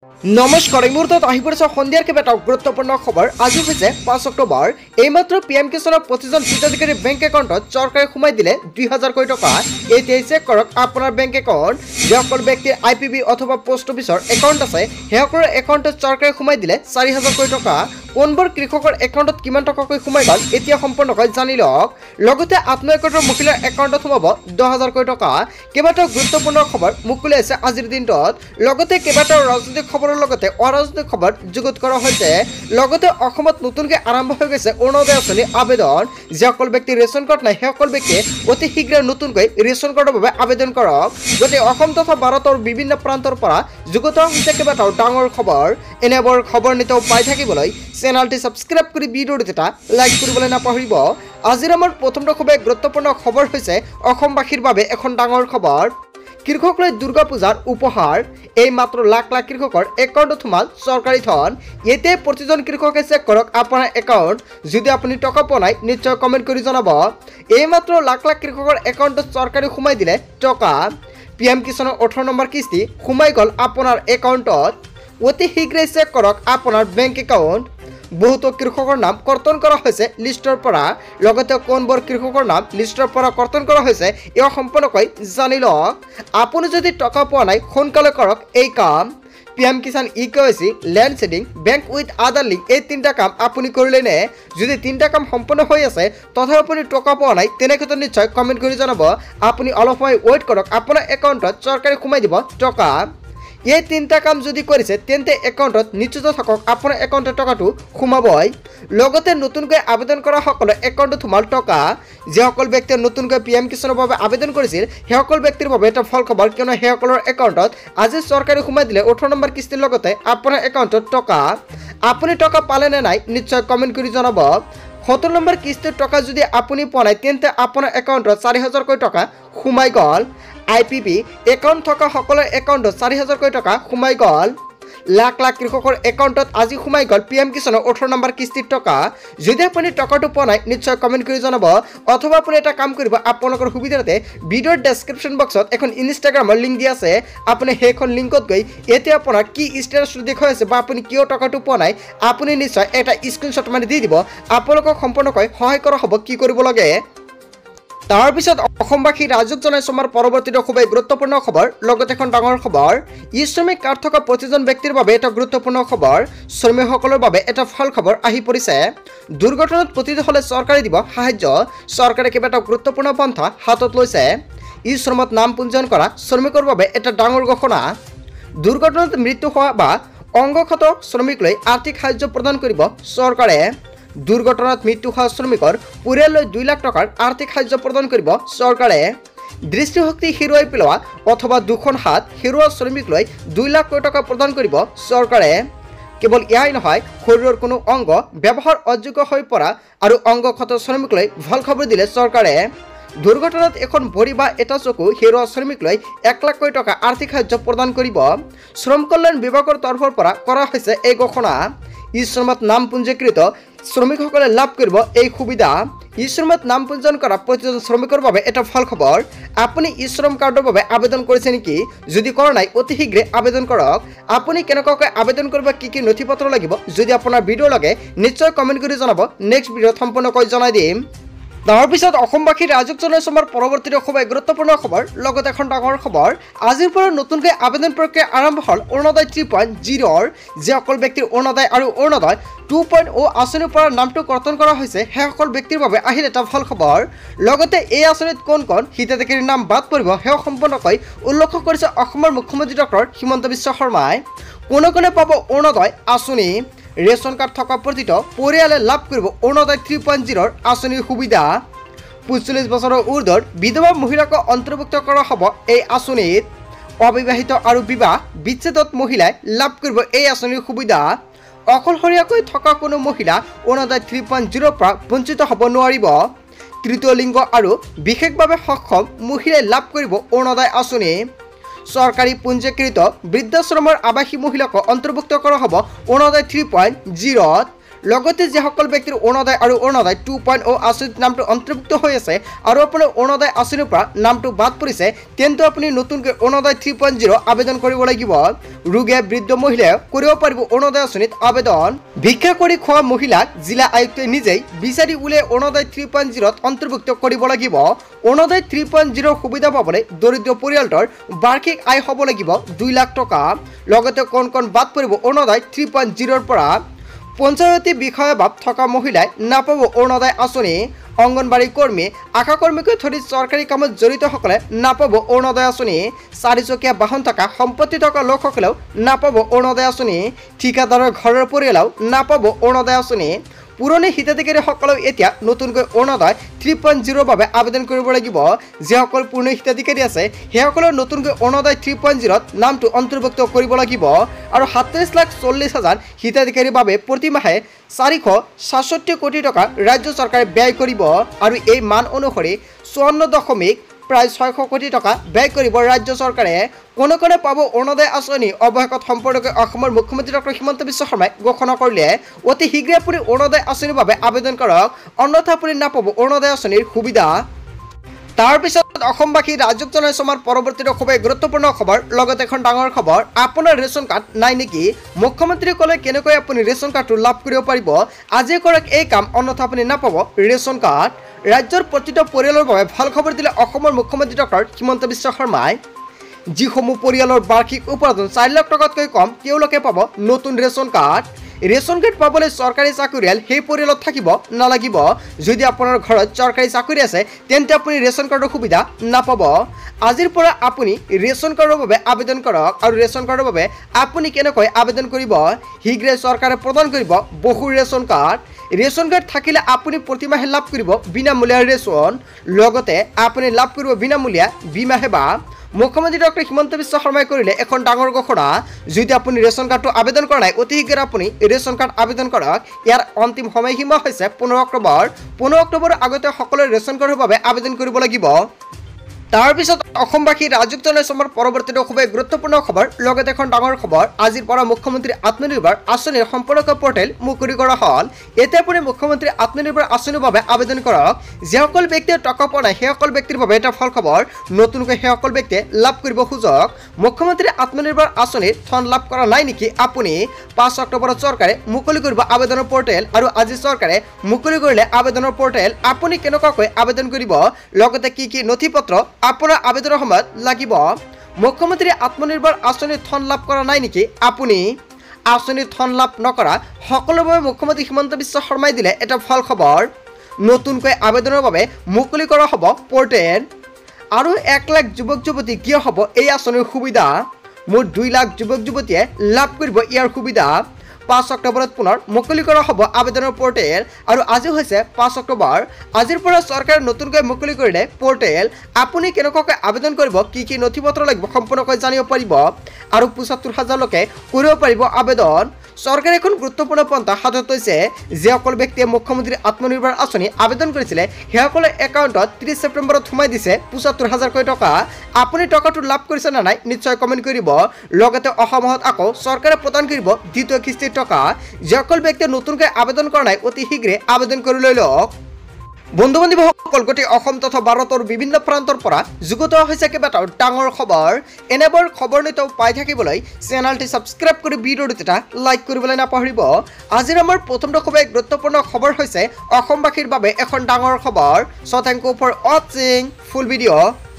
নমস্কাৰ এই মুহূৰ্তত আহি পৰিছে সন্ধিয়াৰ কেইবাটাও গুৰুত্বপূৰ্ণ খবৰ। আজি হৈছে 5 অক্টোবৰ। এইমাত্ৰ পিএম কিষাণৰ প্ৰতিজন হিতাধিকাৰীৰ বেংক একাউণ্টত চৰকাৰে সোমাই দিলে 2000 কোটি টকা। এতিয়া চেক কৰক আপোনাৰ বেংক একাউণ্ট। যিসকল ব্যক্তিৰ IPB অথবা পোষ্ট অফিচৰ একাউণ্ট আছে সেইসকলৰ একাউণ্টত চৰকাৰে সোমাই দিলে 4000 কোটি টকা। কোনবোৰ কৃষকৰ একাউণ্টত কিমান টকাকৈ সোমাই গ'ল এতিয়া সম্পূৰ্ণকৈ জানি লওক। লগতে আত্মনিয়োগৰ মহিলাৰ একাউণ্টত সোমাব 10000 কোটি টকা। কেইবাটাও গুৰুত্বপূৰ্ণ খবৰ মুকলি আছে আজিৰ দিনটোত। লগতে কেইবাটাও ৰাজনৈতিক খবৰৰ লগতে অৰাজনৈতিক খবৰ যুগুত কৰা হৈছে। লগতে অসমত নতুনকৈ আৰম্ভ হৈ গৈছে অৰুণোদয় আঁচনি আবেদন। যিসকল ব্যক্তিৰ ৰেচন কাৰ্ড নাই সেইসকল ব্যক্তিয়ে অতি শীঘ্ৰে নতুনকৈ ৰেচন কাৰ্ডৰ বাবে আবেদন কৰক। গতিকে অসম তথা ভাৰতৰ বিভিন্ন প্ৰান্তৰ পৰা যুগুত হৈছে কেইবাটাও ডাঙৰ খবৰ। এনেবোৰ খবৰ নিতৌ পাই থাকিবলৈ চেনেলটি সাবস্ক্ৰাইব কৰি ভিডিওটো এটা লাইক কৰিবলৈ নাপাহৰিব। আজিৰ আমাৰ প্ৰথমটো খুবেই গুৰুত্বপূৰ্ণ খবৰ হৈছে অসমবাসীৰ বাবে এখন ডাঙৰ খবৰ। কৃষকলৈ দুৰ্গা পূজাৰ উপহাৰ। এই মাত্ৰ লাখ লাখ কৃষকৰ একাউণ্টত সোমাল চৰকাৰী ধন। এতিয়া প্ৰতিজন কৃষকে চেক কৰক আপোনাৰ একাউণ্ট। যদি আপুনি টকা পোৱা নাই নিশ্চয় কমেণ্ট কৰি জনাব। এই মাত্ৰ লাখ লাখ কৃষকৰ একাউণ্টত চৰকাৰে সোমাই দিলে টকা। পিএম কিষাণৰ 18 নম্বৰ কিস্তি সোমাই গ'ল আপোনাৰ একাউণ্টত। অতি শীঘ্ৰে চেক কৰক আপোনাৰ বেংক একাউণ্ট। বহুতো কৃষকৰ নাম কৰ্তন কৰা হৈছে লিষ্টৰ পৰা। লগতে কোনবোৰ কৃষকৰ নাম লিষ্টৰ পৰা কৰ্তন কৰা হৈছে এয়া সম্পূৰ্ণকৈ জানি লওক। আপুনি যদি টকা পোৱা নাই সোনকালে কৰক এই কাম। PM Kisan EKYC, land seeding, bank with Aadhaar link এই তিনিটা কাম আপুনি কৰিলে নে? যদি তিনিটা কাম সম্পূৰ্ণ হৈ আছে তথাপি আপুনি টকা পোৱা নাই তেনে ক্ষেত্ৰত নিশ্চয় কমেণ্ট কৰি জনাব। আপুনি অলপ সময় ৱেইট কৰক, আপোনাৰ একাউণ্টত চৰকাৰে সোমাই দিব টকা। এই তিনিটা কাম যদি কৰিছে তেন্তে একাউণ্টত নিশ্চিত থাকক আপোনাৰ একাউণ্টত টকাটো সোমাবই। লগতে নতুনকৈ আবেদন কৰা সকলৰ একাউণ্টত সোমাল টকা। যিসকল ব্যক্তিয়ে নতুনকৈ পিএম কিষাণৰ বাবে আবেদন কৰিছিল সেইসকল ব্যক্তিৰ বাবে এটা ভাল খবৰ, কিয়নো সেইসকলৰ একাউণ্টত আজি চৰকাৰে সোমাই দিলে 18 নম্বৰ কিস্তিৰ লগতে আপোনাৰ একাউণ্টত টকা। আপুনি টকা পালে নে নাই নিশ্চয় কমেণ্ট কৰি জনাব। 17 নম্বৰ কিস্তিৰ টকা যদি আপুনি পোৱা নাই তেন্তে আপোনাৰ একাউণ্টত 4000 কোটি টকা সোমাই গ'ল। IPB একাউণ্ট থকা সকলৰ একাউণ্টত 4000 কোটি টকা সোমাই গ'ল। লাখ লাখ কৃষকৰ একাউণ্টত আজি সোমাই গ'ল পিএম কিষাণৰ 18 নম্বৰ কিস্তিৰ টকা। যদি আপুনি টকাটো পোৱা নাই নিশ্চয় কমেণ্ট কৰি জনাব। অথবা আপুনি এটা কাম কৰিব, আপোনালোকৰ সুবিধাৰ্থে ভিডিঅ'ৰ ডেছক্ৰিপশ্যন বক্সত এখন ইনষ্টাগ্ৰামৰ লিংক দিয়া আছে। আপুনি সেইখন লিংকত গৈ এতিয়া আপোনাৰ কি ষ্টেটাছটো দেখুৱাই আছে বা আপুনি কিয় টকাটো পোৱা নাই আপুনি নিশ্চয় এটা স্ক্ৰীনশ্বট মানে দি দিব। আপোনালোকক সম্পূৰ্ণকৈ সহায় কৰা হ'ব কি কৰিব লাগে। তাৰপিছত অসমবাসী ৰাইজক জনাইছো আমাৰ পৰৱৰ্তীটো খুবেই গুৰুত্বপূৰ্ণ খবৰ। লগতে এখন ডাঙৰ খবৰ, শ্ৰমিক কাৰ্ড থকা প্ৰতিজন ব্যক্তিৰ বাবে এটা গুৰুত্বপূৰ্ণ খবৰ। শ্ৰমিকসকলৰ বাবে এটা ভাল খবৰ আহি পৰিছে। দুৰ্ঘটনাত পতিত হ'লে চৰকাৰে দিব সাহায্য। চৰকাৰে কেইবাটাও গুৰুত্বপূৰ্ণ পন্থা হাতত লৈছে। শ্ৰমত নাম পঞ্জীয়ন কৰা শ্ৰমিকৰ বাবে এটা ডাঙৰ ঘোষণা। দুৰ্ঘটনাত মৃত্যু হোৱা বা অংগক্ষত শ্ৰমিকলৈ আৰ্থিক সাহায্য প্ৰদান কৰিব চৰকাৰে। দুৰ্ঘটনাত মৃত্যু হোৱা শ্ৰমিকৰ পৰিয়াললৈ 2 লাখ টকাৰ আৰ্থিক সাহায্য প্ৰদান কৰিব চৰকাৰে। দৃষ্টিশক্তি হেৰুৱাই পেলোৱা অথবা দুখন হাত হেৰুওৱা শ্ৰমিকলৈ 2 লাখ কোটি টকা প্ৰদান কৰিব চৰকাৰে। কেৱল এয়াই নহয়, শৰীৰৰ কোনো অংগ ব্যৱহাৰ অযোগ্য হৈ পৰা আৰু অংগক্ষত শ্ৰমিকলৈ ভাল খবৰ দিলে চৰকাৰে। দুৰ্ঘটনাত এখন ভৰি বা এটা চকু হেৰুওৱা শ্ৰমিকলৈ 1 লাখ কোটি টকা আৰ্থিক সাহায্য প্ৰদান কৰিব। শ্ৰম কল্যাণ বিভাগৰ তৰফৰ পৰা কৰা হৈছে এই ঘোষণা। শ্ৰমত নাম পঞ্জীকৃত শ্ৰমিকসকলে লাভ কৰিব এই সুবিধা। শ্ৰমত নাম পঞ্জীয়ন কৰা প্ৰতিজন শ্ৰমিকৰ বাবে এটা ভাল খবৰ। আপুনি শ্ৰম কাৰ্ডৰ বাবে আবেদন কৰিছে নেকি? যদি কৰা নাই অতি শীঘ্ৰে আবেদন কৰক। আপুনি কেনেকুৱাকৈ আবেদন কৰিব, কি কি নথি পত্ৰ লাগিব, যদি আপোনাৰ ভিডিঅ' লাগে নিশ্চয় কমেণ্ট কৰি জনাব। নেক্সট ভিডিঅ'ত সম্পূৰ্ণকৈ জনাই দিম। তাৰপিছত অসমবাসী ৰাইজক জনাইছো আমাৰ পৰৱৰ্তীটো খুবেই গুৰুত্বপূৰ্ণ খবৰ। লগতে এখন ডাঙৰ খবৰ, আজিৰ পৰা নতুনকৈ আবেদন প্ৰক্ৰিয়া আৰম্ভ হ'ল অৰুণোদয় 3.0-ৰ। যিসকল ব্যক্তিৰ অৰুণোদয় আৰু অৰুণোদয় 2.0 আঁচনিৰ পৰা নামটো কৰ্তন কৰা হৈছে সেইসকল ব্যক্তিৰ বাবে আহিল এটা ভাল খবৰ। লগতে এই আঁচনিত কোন কোন হিতাধিকাৰীৰ নাম বাদ পৰিব সেয়া সম্পূৰ্ণকৈ উল্লেখ কৰিছে অসমৰ মুখ্যমন্ত্ৰী ডক্টৰ হিমন্ত বিশ্ব শৰ্মাই। কোনে কোনে পাব অৰুণোদয় আঁচনি? ৰেচন কাৰ্ড থকা প্ৰতিটো পৰিয়ালে লাভ কৰিব অৰুণোদয় 3.0-ৰ আঁচনিৰ সুবিধা। 45 বছৰৰ ঊৰ্ধৰ বিধৱা মহিলাক অন্তৰ্ভুক্ত কৰা হ'ব এই আঁচনিত। অবিবাহিত আৰু বিবাহ বিচ্ছেদত মহিলাই লাভ কৰিব এই আঁচনিৰ সুবিধা। অকলশৰীয়াকৈ থকা কোনো মহিলা অৰুণোদয় 3.0-ৰ পৰা বঞ্চিত হ'ব নোৱাৰিব। তৃতীয় লিংগ আৰু বিশেষভাৱে সক্ষম মহিলাই লাভ কৰিব অৰুণোদয় আঁচনি। চৰকাৰী পঞ্জীকৃত বৃদ্ধাশ্ৰমৰ আৱাসী মহিলাক অন্তৰ্ভুক্ত কৰা হ'ব অৰুণোদয় 3.0-ত। লগতে যিসকল ব্যক্তিৰ অৰুণোদয় আৰু অৰুণোদয় 2.0 আঁচনিত নামটো অন্তৰ্ভুক্ত হৈ আছে আৰু আপোনাৰ অৰুণোদয় আঁচনিৰ পৰা নামটো বাদ পৰিছে তেন্তে আপুনি নতুনকৈ অৰুণোদয় 3.0 আবেদন কৰিব লাগিব। ৰোগীয়া বৃদ্ধ মহিলাই কৰিব পাৰিব অৰুণোদয় আঁচনিত আবেদন। ভিক্ষা কৰি খোৱা মহিলাক জিলা আয়ুক্তই নিজেই বিচাৰি উলিয়াই অৰুণোদয় 3.0ত অন্তৰ্ভুক্ত কৰিব লাগিব। অৰুণোদয় 3.0ৰ সুবিধা পাবলৈ দৰিদ্ৰ পৰিয়ালটোৰ বাৰ্ষিক আয় হ'ব লাগিব 2 লাখ টকা। লগতে কোন বাদ পৰিব অৰুণোদয় 3.0ৰ পৰা পঞ্চায়তী বিষয়া ভাৱ থকা মহিলাই নাপাব অৰুণোদয় আঁচনি। অংগনবাড়ী কৰ্মী আশা কৰ্মীকে ধৰি চৰকাৰী কামত জড়িতসকলে নাপাব অৰুণোদয় আঁচনি। চাৰিচকীয়া বাহন থকা সম্পত্তি থকা লোকসকলেও নাপাব অৰুণোদয় আঁচনি। ঠিকাদাৰৰ ঘৰৰ পৰিয়ালেও নাপাব অৰুণোদয় আঁচনি। পুৰণি হিতাধিকাৰীসকলেও এতিয়া নতুনকৈ অৰুণোদয় 3.0ৰ বাবে আবেদন কৰিব লাগিব। যিসকল পুৰণি হিতাধিকাৰী আছে সেইসকলে নতুনকৈ অৰুণোদয় 3.0ত নামটো অন্তৰ্ভুক্ত কৰিব লাগিব আৰু 37,40,000 হিতাধিকাৰীৰ বাবে প্ৰতি মাহে 467 কোটি টকা ৰাজ্য চৰকাৰে ব্যয় কৰিব আৰু এই মান অনুসৰি 54 প্ৰায় 600 কোটি টকা ব্যয় কৰিব ৰাজ্য চৰকাৰে। কোনে কোনে পাব অৰুণোদয় আঁচনি অৱশেষত সম্পৰ্কে অসমৰ মুখ্যমন্ত্ৰী ডক্টৰ হিমন্ত বিশ্ব শৰ্মাই ঘোষণা কৰিলে অতি শীঘ্ৰে আপুনি অৰুণোদয় আঁচনিৰ বাবে আবেদন কৰক, অন্যথা আপুনি নাপাব অৰুণোদয় আঁচনিৰ সুবিধা। তাৰ পিছত অসমবাসী ৰাজ্যক জনাইছো আমাৰ পৰৱৰ্তী খুবেই গুৰুত্বপূৰ্ণ খবৰ। লগতে এখন ডাঙৰ খবৰ, আপোনাৰ ৰেচন কাৰ্ড নাই নেকি? মুখ্যমন্ত্ৰীয়ে ক'লে কেনেকৈ আপুনি ৰেচন কাৰ্ডটো লাভ কৰিব পাৰিব। আজি কৰক এই কাম, অন্যথা আপুনি নাপাব ৰেচন কাৰ্ড। ৰাজ্যৰ প্ৰতিটো পৰিয়ালৰ বাবে ভাল খবৰ দিলে অসমৰ মুখ্যমন্ত্ৰী ডক্টৰ হিমন্ত বিশ্ব শৰ্মাই। যিসমূহ পৰিয়ালৰ বাৰ্ষিক উপাৰ্জন 4 লাখ টকাতকৈ কম তেওঁলোকে পাব নতুন ৰেচন কাৰ্ড। ৰেচন কাৰ্ড পাবলৈ চৰকাৰী চাকৰিয়াল সেই পৰিয়ালত থাকিব নালাগিব। যদি আপোনাৰ ঘৰত চৰকাৰী চাকৰি আছে তেন্তে আপুনি ৰেচন কাৰ্ডৰ সুবিধা নাপাব। আজিৰ পৰা আপুনি ৰেচন কাৰ্ডৰ বাবে আবেদন কৰক আৰু ৰেচন কাৰ্ডৰ বাবে আপুনি কেনেকৈ আবেদন কৰিব? শীঘ্ৰে চৰকাৰে প্ৰদান কৰিব বহু ৰেচন কাৰ্ড। ৰেচন কাৰ্ড থাকিলে আপুনি প্ৰতিমাহে লাভ কৰিব বিনামূলীয়া ৰেচন। লগতে আপুনি লাভ কৰিব বিনামূলীয়া বীমা সেৱা। মুখ্যমন্ত্ৰী ডক্টৰ হিমন্ত বিশ্ব শৰ্মাই কৰিলে এখন ডাঙৰ ঘোষণা। যদি আপুনি ৰেচন কাৰ্ডটো আবেদন কৰা নাই অতি শীঘ্ৰে আপুনি ৰেচন কাৰ্ড আবেদন কৰক। ইয়াৰ অন্তিম সময়সীমা হৈছে 15 অক্টোবৰ। 15 অক্টোবৰৰ আগতে সকলোৱে ৰেচন কাৰ্ডৰ বাবে আবেদন কৰিব লাগিব। তাৰ পিছত অসমবাসী ৰাজ্যক জনাইছো আমাৰ পৰৱৰ্তী খুবেই গুৰুত্বপূৰ্ণ খবৰ। লগতে এখন ডাঙৰ খবৰ, আজিৰ পৰা মুখ্যমন্ত্ৰী আত্মনিৰ্ভৰ আঁচনিৰ সম্পৰ্ক পৰ্টেল মুকলি কৰা হ'ল। এতিয়া আপুনি মুখ্যমন্ত্ৰী আত্মনিৰ্ভৰ আঁচনিৰ বাবে আবেদন কৰক। যিসকল ব্যক্তিয়ে টকা পোৱা নাই সেইসকল ব্যক্তিৰ বাবে এটা ভাল খবৰ, নতুনকৈ সেইসকল ব্যক্তিয়ে লাভ কৰিব সুযোগ। মুখ্যমন্ত্ৰী আত্মনিৰ্ভৰ আঁচনিৰ ধন লাভ কৰা নাই নেকি আপুনি? 5 অক্টোবৰত চৰকাৰে মুকলি কৰিব আবেদনৰ পৰ্টেল আৰু আজি চৰকাৰে মুকলি কৰিলে আবেদনৰ পৰ্টেল। আপুনি কেনেকুৱাকৈ আবেদন কৰিব, লগতে কি কি নথিপত্ৰ আপোনাৰ আবেদনৰ সময়ত লাগিব? মুখ্যমন্ত্ৰী আত্মনিৰ্ভৰ আঁচনিৰ ধন লাভ কৰা নাই নেকি আপুনি? আঁচনিৰ ধন লাভ নকৰা সকলোৰে বাবে মুখ্যমন্ত্ৰী হিমন্ত বিশ্ব শৰ্মাই দিলে এটা ভাল খবৰ। নতুনকৈ আবেদনৰ বাবে মুকলি কৰা হ'ব পৰ্টেল আৰু 1 লাখ যুৱক যুৱতী কিয় হ'ব এই আঁচনিৰ সুবিধা। মুঠ 2 লাখ যুৱক যুৱতীয়ে লাভ কৰিব ইয়াৰ সুবিধা। 5 অক্টোবৰত পুনৰ মুকলি কৰা হ'ব আবেদনৰ পৰ্টেল আৰু আজি হৈছে 5 অক্টোবৰ। আজিৰ পৰা চৰকাৰে নতুনকৈ মুকলি কৰিলে পৰ্টেল। আপুনি কেনেকুৱাকৈ আবেদন কৰিব, কি কি নথিপত্ৰ লাগিব সম্পূৰ্ণকৈ জানিব পাৰিব আৰু 75,000 লোকে কৰিব পাৰিব আবেদন। চৰকাৰে এখন গুৰুত্বপূৰ্ণ পন্থা হাতত লৈছে। যিসকল ব্যক্তিয়ে মুখ্যমন্ত্ৰী আত্মনিৰ্ভৰ আঁচনি আবেদন কৰিছিলে সেইসকলে একাউণ্টত 30 ছেপ্টেম্বৰত সোমাই দিছে 75,000 টকা। আপুনি টকাটো লাভ কৰিছে নে নাই নিশ্চয় কমেণ্ট কৰিব। লগতে অহা মাহত আকৌ চৰকাৰে প্ৰদান কৰিব দ্বিতীয় কিস্তিৰ টকা। যিসকল ব্যক্তিয়ে নতুনকৈ আবেদন কৰা নাই অতি শীঘ্ৰে আবেদন কৰি লৈ লওক। বন্ধু বান্ধৱীসকল, গোটেই অসম তথা ভাৰতৰ বিভিন্ন প্ৰান্তৰ পৰা যুগুত হৈছে কেইবাটাও ডাঙৰ খবৰ। এনেবোৰ খবৰ নিতৌ পাই থাকিবলৈ চেনেলটি ছাবস্ক্ৰাইব কৰি ভিডিঅ'টো এটা লাইক কৰিবলৈ নাপাহৰিব। আজিৰ আমাৰ প্ৰথমটো খুবেই গুৰুত্বপূৰ্ণ খবৰ হৈছে অসমবাসীৰ বাবে এখন ডাঙৰ খবৰ। চ' থেংক ইউ ফৰ ৱাচিং ফুল ভিডিঅ'।